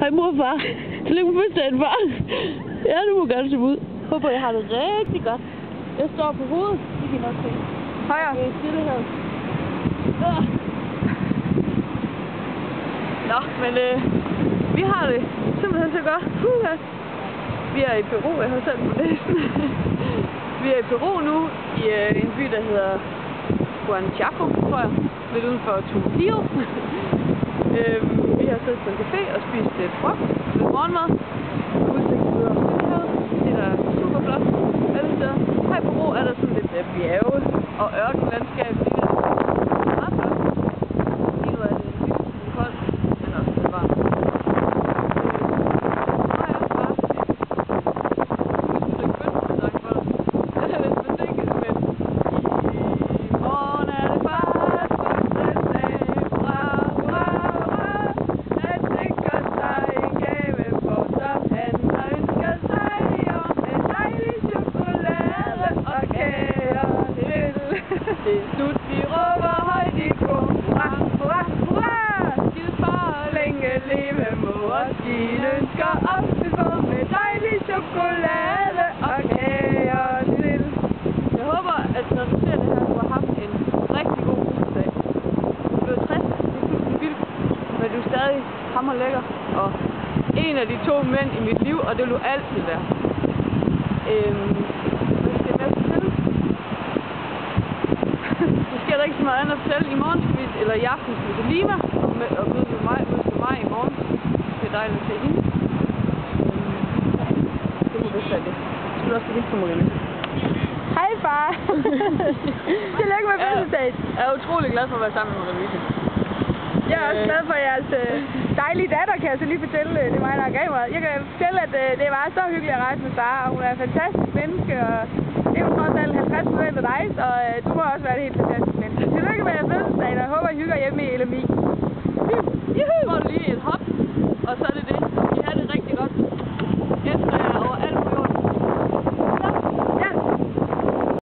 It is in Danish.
Hej mor og far. Tillykke med fødselsdagen, far. Ja, du må gerne se ud. Håber, jeg har det rigtig godt. Jeg står på hovedet. Det kan I nok se. Højre. Det er stille her. Nå, men vi har det simpelthen så godt. Vi er i Peru. Jeg har selv på næsten. Vi er i Peru nu, i en by, der hedder Huanchaco, tror jeg. Lidt uden for Trujillo. Vi har siddet på en café og spist frokost, lidt morgenmad. Udsigt ud over Stillehavet. Det er der super flot alle steder. Her i Peru er der sådan lidt bjerge og ørkenlandskab. Det er meget flot. Lige nu er det lidt koldt, men også lidt varmt. Det er slut, vi råber højt i kor. Hurra, hurra, hurra! Skidefar, længe leve mor. Dine ønsker opfyldt med dejlig chokolade og kager til. Jeg håber, at når du ser det her, du har haft en rigtig god fødselsdag. Du blev 60, det er fuldstændig vildt, men du er stadig hammerlækker. Og en af de 2 mænd i mit liv, og det vil du altid være. Hvad skal jeg fortælle? Måske er der ikke så meget andet at fortælle. I morgen skal vi, eller i aften skal vi til Lima og møde mig i morgen. Det er dejligt at se hende. Det må vist være det. Jeg skulle også hilse på Marianne. Hej far! Tillykke med fødselsdagen. Jeg er utrolig glad for at være sammen med Marianne. Jeg er også glad for jeres dejlige datter, kan jeg så lige fortælle. Det er mig, der har gav mig. Jeg kan fortælle, at det var så hyggeligt at rejse med Sara, og hun er et fantastisk menneske, og det er jo trods alt 50% af dig, så du må også være et helt fantastisk menneske. Tillykke med fødselsdagen, og jeg håber, I hygger hjemme i LMI.